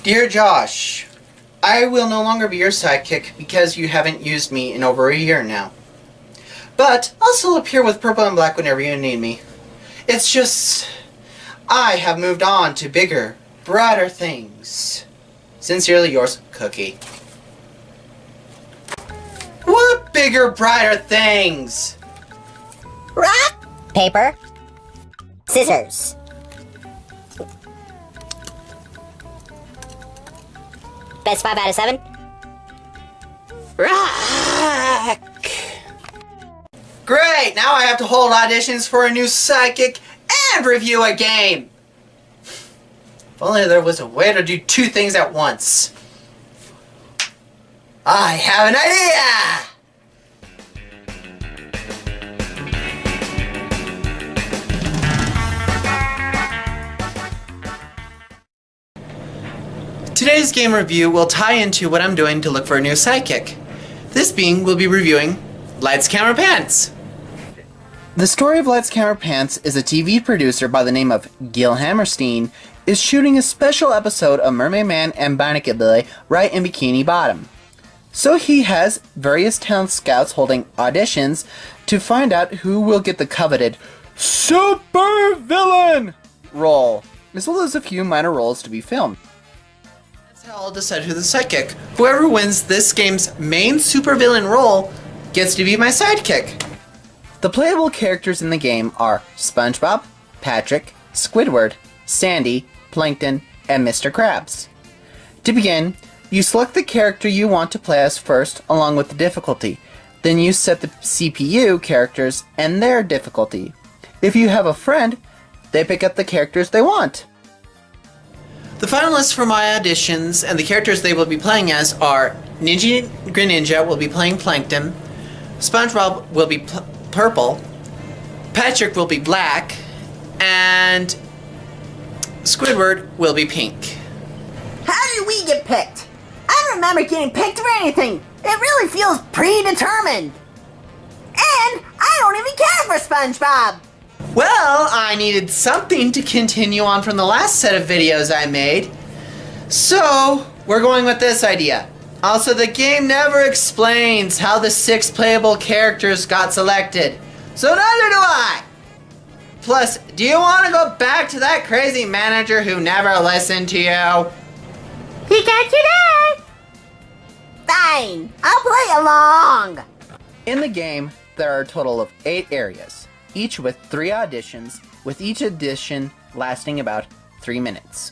Dear Josh, I will no longer be your sidekick because you haven't used me in over a year now. But I'll still appear with purple and black whenever you need me. It's just, I have moved on to bigger, brighter things. Sincerely yours, Cookie. What bigger, brighter things? Rock, paper, scissors. Best 5 out of 7? Rock! Great! Now I have to hold auditions for a new sidekick and review a game! If only there was a way to do two things at once. I have an idea! Today's game review will tie into what I'm doing to look for a new sidekick. This being, we'll be reviewing Lights, Camera, Pants. The story of Lights, Camera, Pants is a TV producer by the name of Gil Hammerstein is shooting a special episode of Mermaid Man and Barnacle Boy right in Bikini Bottom. So he has various town scouts holding auditions to find out who will get the coveted super villain role, as well as a few minor roles to be filmed. That's how I'll decide who the sidekick. Whoever wins this game's main supervillain role gets to be my sidekick. The playable characters in the game are Spongebob, Patrick, Squidward, Sandy, Plankton, and Mr. Krabs. To begin, you select the character you want to play as first, along with the difficulty. Then you set the CPU characters and their difficulty. If you have a friend, they pick up the characters they want. The finalists for my auditions and the characters they will be playing as are Ninja Greninja will be playing Plankton, SpongeBob will be purple, Patrick will be black, and Squidward will be pink. How did we get picked? I don't remember getting picked for anything. It really feels predetermined. And I don't even care for SpongeBob. Well, I needed something to continue on from the last set of videos I made. So, we're going with this idea. Also, the game never explains how the 6 playable characters got selected. So neither do I! Plus, do you want to go back to that crazy manager who never listened to you? He got you there. Fine, I'll play along. In the game, there are a total of 8 areas, each with 3 auditions, with each audition lasting about 3 minutes.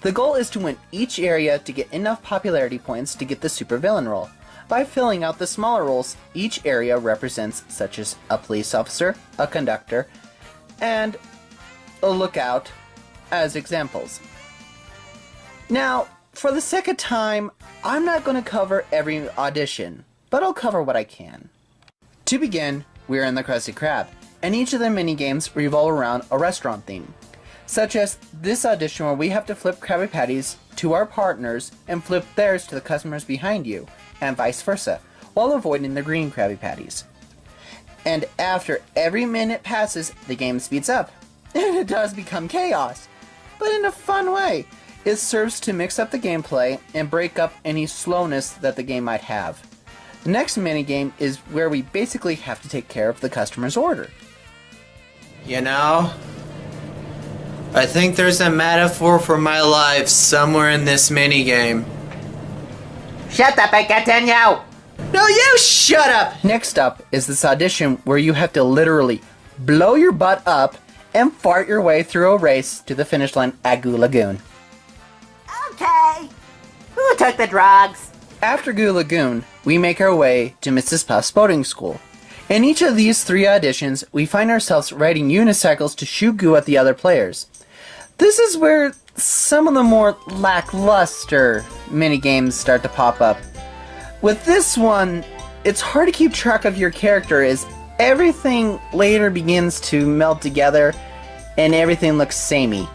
The goal is to win each area to get enough popularity points to get the supervillain role. By filling out the smaller roles each area represents, such as a police officer, a conductor, and a lookout as examples. Now, for the sake of time, I'm not going to cover every audition, but I'll cover what I can. To begin, we are in the Krusty Krab, and each of the mini-games revolve around a restaurant theme, such as this audition where we have to flip Krabby Patties to our partners and flip theirs to the customers behind you, and vice versa, while avoiding the green Krabby Patties. And after every minute passes, the game speeds up, and it does become chaos, but in a fun way. It serves to mix up the gameplay and break up any slowness that the game might have. The next minigame is where we basically have to take care of the customer's order. You know, I think there's a metaphor for my life somewhere in this minigame. Shut up and continue. No, you shut up! Next up is this audition where you have to literally blow your butt up and fart your way through a race to the finish line at Goo Lagoon. Okay. Who took the drugs? After Goo Lagoon, we make our way to Mrs. Puff's boating school. In each of these 3 auditions, we find ourselves riding unicycles to shoot goo at the other players. This is where some of the more lackluster minigames start to pop up. With this one, it's hard to keep track of your character as everything later begins to meld together and everything looks samey.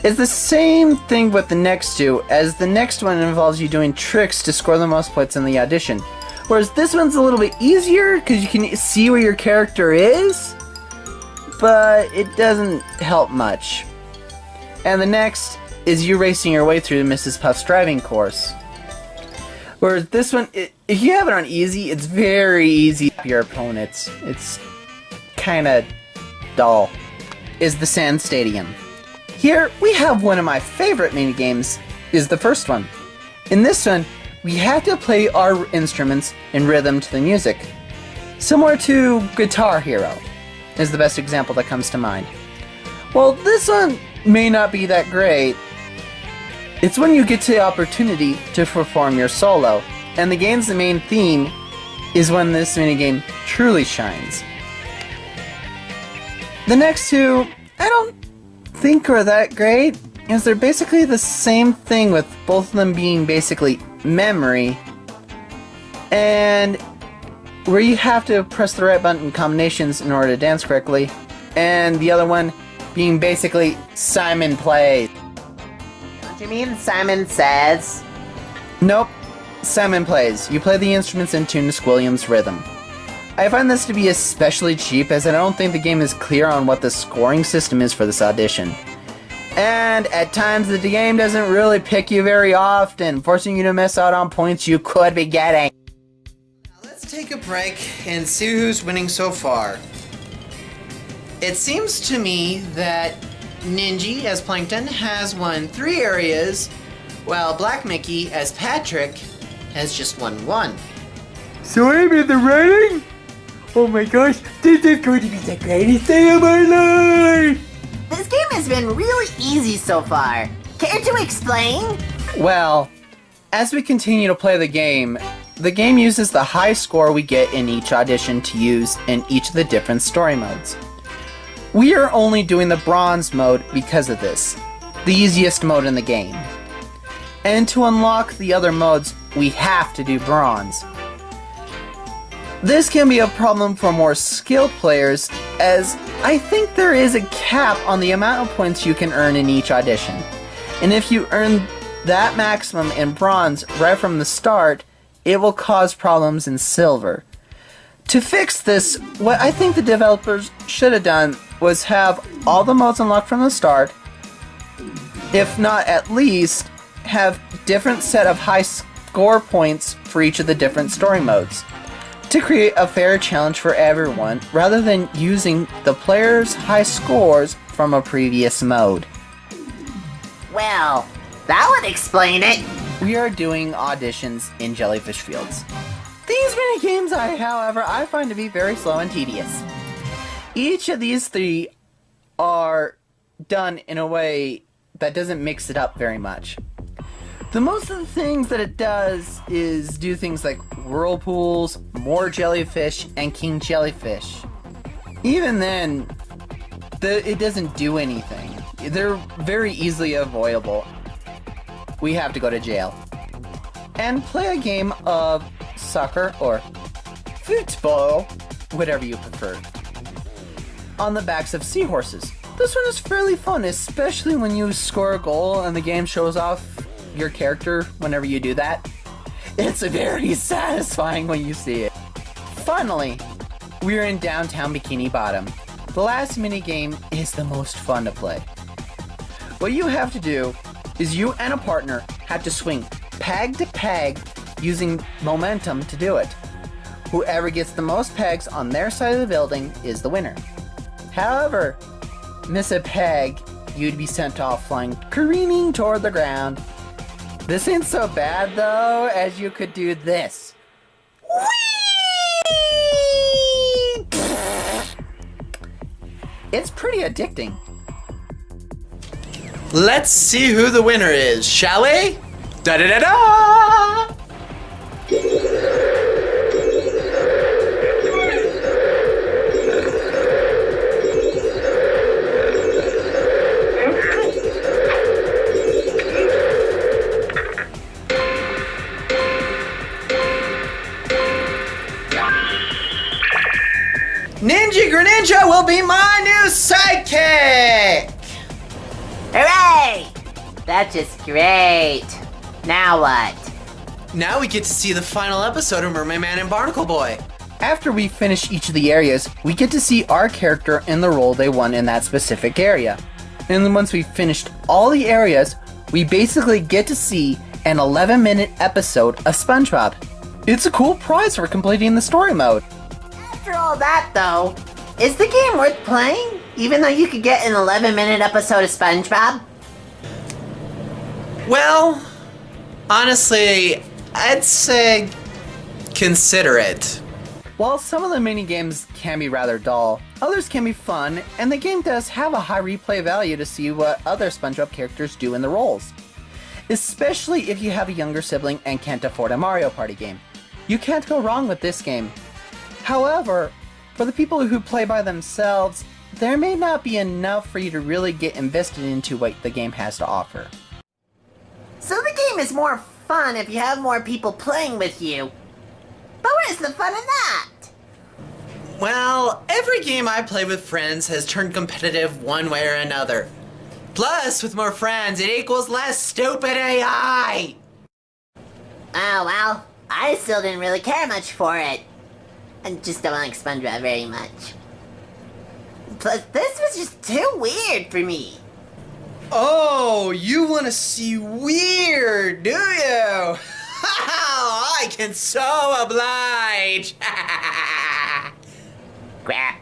It's the same thing with the next 2, as the next one involves you doing tricks to score the most points in the audition. Whereas this one's a little bit easier because you can see where your character is. but it doesn't help much. And the next is you racing your way through Mrs. Puff's driving course. Whereas this one, if you have it on easy, it's very easy for your opponents. It's kinda dull. Is the Sand Stadium. Here, we have one of my favorite minigames, is the first one. In this one, we have to play our instruments in rhythm to the music. Similar to Guitar Hero, is the best example that comes to mind. Well, this one may not be that great. It's when you get to the opportunity to perform your solo, and the game's main theme is when this minigame truly shines. The next two, I don't think are that great, as they're basically the same thing, with both of them being basically memory, and where you have to press the right button combinations in order to dance correctly, and the other one being basically Simon Plays. Don't you mean Simon Says? Nope, Simon Plays. You play the instruments in tune to Squilliam's rhythm. I find this to be especially cheap, as I don't think the game is clear on what the scoring system is for this audition. And at times the game doesn't really pick you very often, forcing you to miss out on points you could be getting. Now let's take a break and see who's winning so far. It seems to me that Ninji as Plankton has won 3 areas, while Black Mickey as Patrick has just won 1. So I'm in the running? Oh my gosh, this is going to be the greatest day of my life! This game has been really easy so far. Care to explain? Well, as we continue to play the game uses the high score we get in each audition to use in each of the different story modes. We are only doing the bronze mode because of this, the easiest mode in the game. And to unlock the other modes, we have to do bronze. This can be a problem for more skilled players, as I think there is a cap on the amount of points you can earn in each audition. And if you earn that maximum in bronze right from the start, it will cause problems in silver. To fix this, what I think the developers should have done was have all the modes unlocked from the start, if not at least have different set of high score points for each of the different story modes, to create a fair challenge for everyone, rather than using the player's high scores from a previous mode. Well, that would explain it. We are doing auditions in Jellyfish Fields. These minigames, however, I find to be very slow and tedious. Each of these 3 are done in a way that doesn't mix it up very much. The most of the things that it does is do things like whirlpools, more jellyfish, and king jellyfish. Even then, it doesn't do anything. They're very easily avoidable. We have to go to jail. And play a game of soccer or football, whatever you prefer, on the backs of seahorses. This one is fairly fun, especially when you score a goal and the game shows off your character whenever you do that. It's very satisfying when you see it. Finally, we're in downtown Bikini Bottom. The last minigame is the most fun to play. What you have to do is you and a partner have to swing peg to peg using momentum to do it. Whoever gets the most pegs on their side of the building is the winner. However, miss a peg, you'd be sent off flying careening toward the ground. This ain't so bad though, as you could do this. Whee! It's pretty addicting. Let's see who the winner is, shall we? Da-da-da-da! Ninja Greninja will be my new sidekick! Hooray! That's just great. Now what? Now we get to see the final episode of Mermaid Man and Barnacle Boy. After we finish each of the areas, we get to see our character and the role they won in that specific area. And then once we've finished all the areas, we basically get to see an 11-minute episode of Spongebob. It's a cool prize for completing the story mode. After all that, though, is the game worth playing? Even though you could get an 11-minute episode of SpongeBob? Well, honestly, I'd say consider it. While some of the mini-games can be rather dull, others can be fun, and the game does have a high replay value to see what other SpongeBob characters do in the roles. Especially if you have a younger sibling and can't afford a Mario Party game. You can't go wrong with this game. However, for the people who play by themselves, there may not be enough for you to really get invested into what the game has to offer. So the game is more fun if you have more people playing with you. But where's the fun in that? Well, every game I play with friends has turned competitive one way or another. Plus, with more friends, it equals less stupid AI! Oh, well, I still didn't really care much for it. I just don't like SpongeBob very much. Plus, this was just too weird for me. Oh, you want to see weird, do you? I can so oblige! Crap.